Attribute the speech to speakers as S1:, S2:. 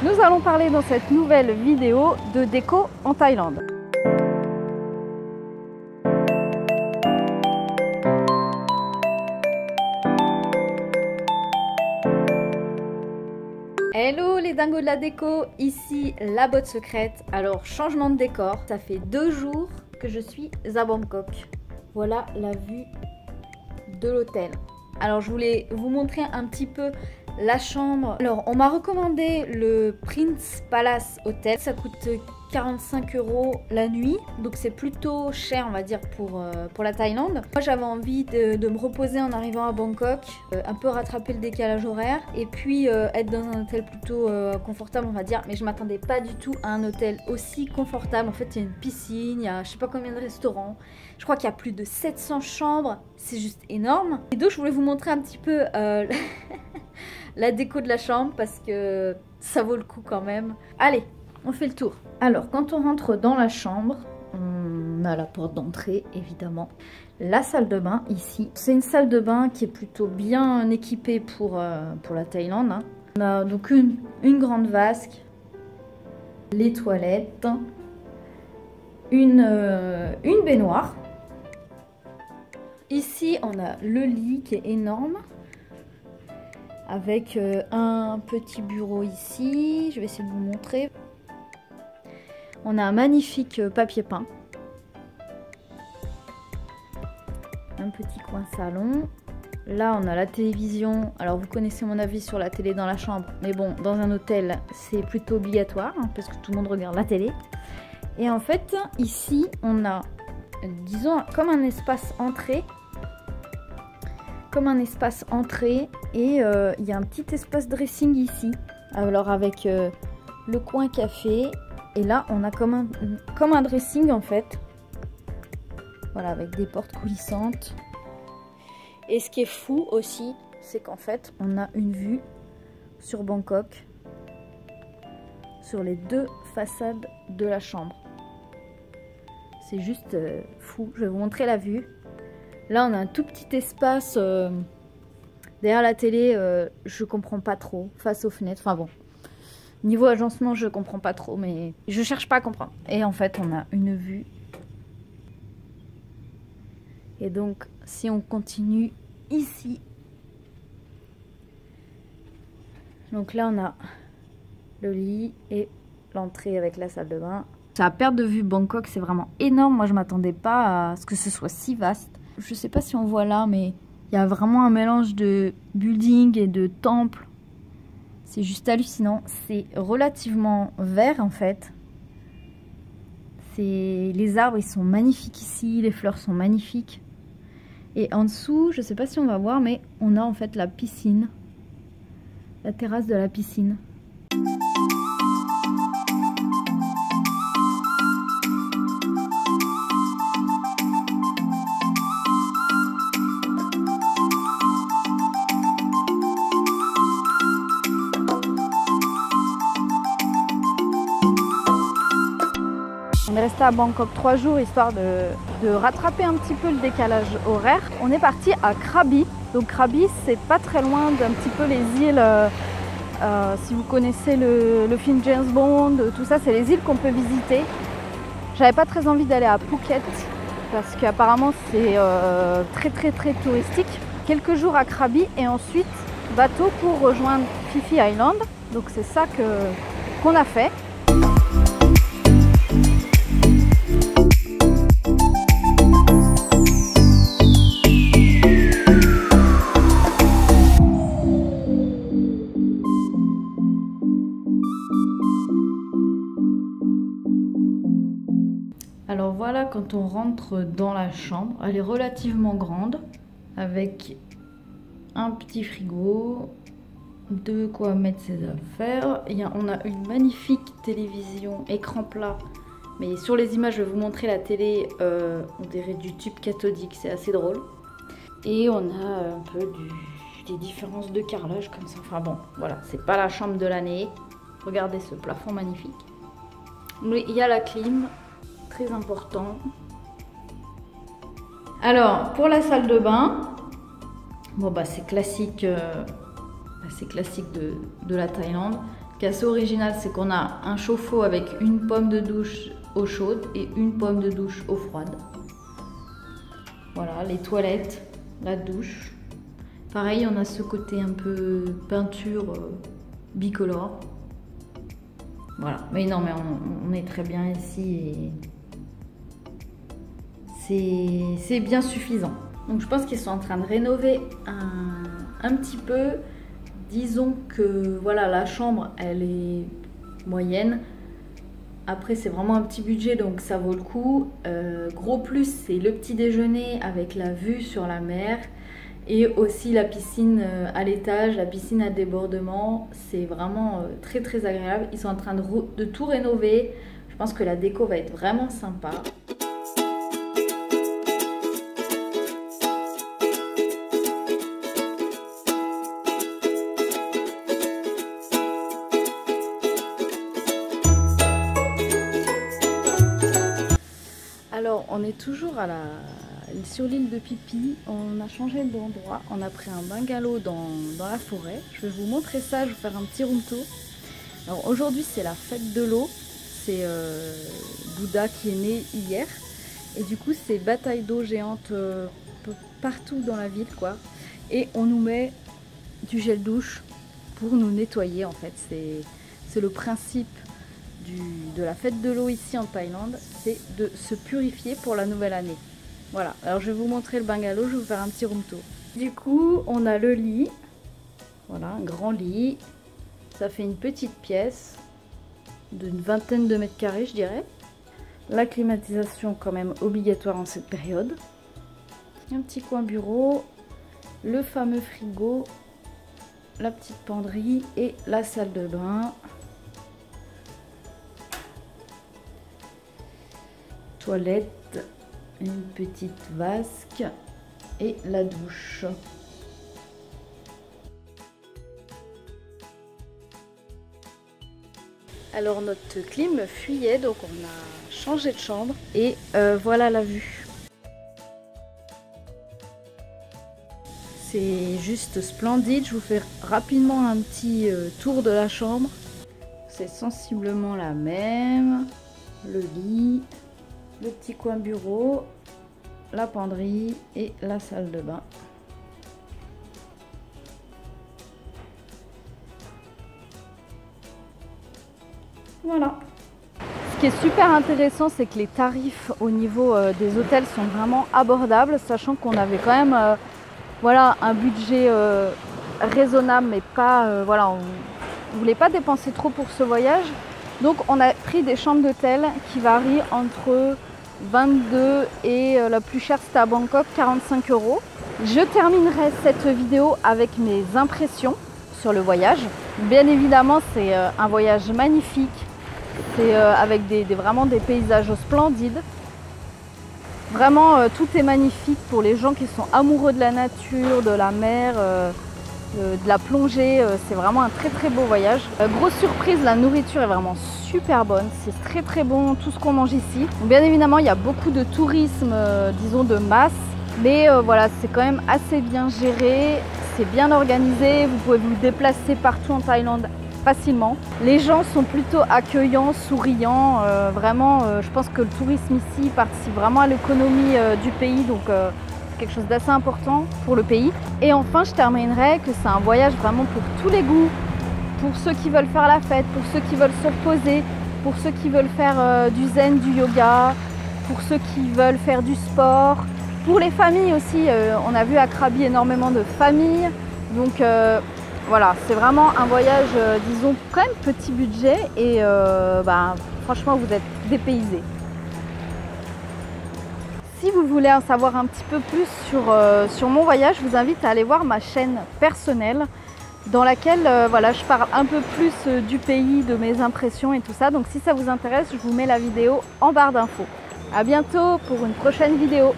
S1: Nous allons parler dans cette nouvelle vidéo de déco en Thaïlande. Hello les dingos de la déco, ici la botte secrète. Alors changement de décor, ça fait 2 jours que je suis à Bangkok. Voilà la vue de l'hôtel. Alors je voulais vous montrer un petit peu la chambre. Alors on m'a recommandé le Prince Palace Hotel, ça coûte 45 € la nuit, donc c'est plutôt cher on va dire pour la Thaïlande. Moi j'avais envie de me reposer en arrivant à Bangkok, un peu rattraper le décalage horaire et puis être dans un hôtel plutôt confortable on va dire, mais je m'attendais pas du tout à un hôtel aussi confortable. En fait il y a une piscine, il y a je sais pas combien de restaurants, je crois qu'il y a plus de 700 chambres, c'est juste énorme. Et donc je voulais vous montrer un petit peu la déco de la chambre parce que ça vaut le coup quand même. Allez, on fait le tour. Alors, quand on rentre dans la chambre, on a la porte d'entrée, évidemment. La salle de bain, ici. C'est une salle de bain qui est plutôt bien équipée pour la Thaïlande. Hein. On a donc une grande vasque, les toilettes, une baignoire. Ici, on a le lit qui est énorme. Avec un petit bureau ici. Je vais essayer de vous montrer. On a un magnifique papier peint. Un petit coin salon. Là, on a la télévision. Alors, vous connaissez mon avis sur la télé dans la chambre. Mais bon, dans un hôtel, c'est plutôt obligatoire. Hein, parce que tout le monde regarde la télé. Et en fait, ici, on a, disons, comme un espace entrée. Comme un espace entrée. Et il y a un petit espace dressing ici. Alors, avec le coin café. Et là, on a comme un dressing en fait. Voilà, avec des portes coulissantes. Et ce qui est fou aussi, c'est qu'en fait, on a une vue sur Bangkok. Sur les 2 façades de la chambre. C'est juste fou. Je vais vous montrer la vue. Là, on a un tout petit espace derrière la télé. Je comprends pas trop. Face aux fenêtres. Enfin bon. Niveau agencement, je comprends pas trop, mais je cherche pas à comprendre. Et en fait, on a une vue. Et donc, si on continue ici. Donc là, on a le lit et l'entrée avec la salle de bain. À perte de vue, Bangkok, c'est vraiment énorme. Moi, je m'attendais pas à ce que ce soit si vaste. Je sais pas si on voit là, mais il y a vraiment un mélange de building et de temple. C'est juste hallucinant. C'est relativement vert en fait. Les arbres ils sont magnifiques ici, les fleurs sont magnifiques. Et en dessous, je sais pas si on va voir, mais on a en fait la piscine. La terrasse de la piscine. On est resté à Bangkok 3 jours histoire de rattraper un petit peu le décalage horaire. On est parti à Krabi. Donc Krabi, c'est pas très loin d'un petit peu les îles. Si vous connaissez le film James Bond, tout ça, c'est les îles qu'on peut visiter. J'avais pas très envie d'aller à Phuket parce qu'apparemment c'est très touristique. Quelques jours à Krabi et ensuite bateau pour rejoindre Phi Phi Island. Donc c'est ça qu'on a fait. Alors voilà, quand on rentre dans la chambre, elle est relativement grande, avec un petit frigo, de quoi mettre ses affaires. On a une magnifique télévision, écran plat, mais sur les images, je vais vous montrer la télé, on dirait du tube cathodique, c'est assez drôle. Et on a un peu des différences de carrelage comme ça, enfin bon, voilà, c'est pas la chambre de l'année. Regardez ce plafond magnifique. Mais il y a la clim. Très important. Alors pour la salle de bain, bon bah c'est classique, de la Thaïlande. qui est assez original, c'est qu'on a un chauffe-eau avec une pomme de douche eau chaude et une pomme de douche eau froide. Voilà, les toilettes, la douche. Pareil, on a ce côté un peu peinture bicolore. Voilà, mais non, mais on est très bien ici et c'est bien suffisant. Donc je pense qu'ils sont en train de rénover un petit peu. Disons que voilà, la chambre elle est moyenne. Après c'est vraiment un petit budget donc ça vaut le coup. Gros plus c'est le petit déjeuner avec la vue sur la mer. Et aussi la piscine à l'étage, la piscine à débordement, c'est vraiment très très agréable. Ils sont en train de tout rénover. Je pense que la déco va être vraiment sympa. Alors on est toujours sur l'île de Pipi, on a changé d'endroit, on a pris un bungalow dans la forêt. Je vais vous montrer ça, je vais vous faire un petit room tour. Alors aujourd'hui c'est la fête de l'eau, c'est Bouddha qui est né hier. Et du coup c'est bataille d'eau géante partout dans la ville quoi. Et on nous met du gel douche pour nous nettoyer en fait, c'est le principe de la fête de l'eau ici en Thaïlande, c'est de se purifier pour la nouvelle année. Voilà, alors je vais vous montrer le bungalow, je vais vous faire un petit room tour. Du coup, on a le lit, voilà, un grand lit. Ça fait une petite pièce d'une vingtaine de mètres carrés, je dirais. La climatisation quand même obligatoire en cette période. Un petit coin bureau, le fameux frigo, la petite penderie et la salle de bain. Toilette, une petite vasque et la douche. Alors notre clim fuyait donc on a changé de chambre et voilà la vue. C'est juste splendide, je vous fais rapidement un petit tour de la chambre. C'est sensiblement la même, le lit, le petit coin bureau, la penderie et la salle de bain. Voilà. Ce qui est super intéressant, c'est que les tarifs au niveau des hôtels sont vraiment abordables, sachant qu'on avait quand même voilà, un budget raisonnable, mais pas voilà, on ne voulait pas dépenser trop pour ce voyage. Donc on a pris des chambres d'hôtel qui varient entre 22 et la plus chère c'était à Bangkok, 45 €. Je terminerai cette vidéo avec mes impressions sur le voyage. Bien évidemment c'est un voyage magnifique, c'est avec vraiment des paysages splendides. Vraiment tout est magnifique pour les gens qui sont amoureux de la nature, de la mer, de la plongée, c'est vraiment un très très beau voyage. Grosse surprise, la nourriture est vraiment super bonne, c'est très très bon tout ce qu'on mange ici. Donc, bien évidemment il y a beaucoup de tourisme, disons de masse, mais voilà, c'est quand même assez bien géré, c'est bien organisé, vous pouvez vous déplacer partout en Thaïlande facilement. Les gens sont plutôt accueillants, souriants, vraiment je pense que le tourisme ici participe vraiment à l'économie du pays, donc quelque chose d'assez important pour le pays. Et enfin je terminerai que c'est un voyage vraiment pour tous les goûts, pour ceux qui veulent faire la fête, pour ceux qui veulent se reposer, pour ceux qui veulent faire du zen, du yoga, pour ceux qui veulent faire du sport, pour les familles aussi. On a vu à Krabi énormément de familles, donc voilà, c'est vraiment un voyage disons quand même petit budget et franchement vous êtes dépaysés. Si vous voulez en savoir un petit peu plus sur mon voyage, je vous invite à aller voir ma chaîne personnelle dans laquelle voilà, je parle un peu plus du pays, de mes impressions et tout ça. Donc si ça vous intéresse, je vous mets la vidéo en barre d'infos. À bientôt pour une prochaine vidéo.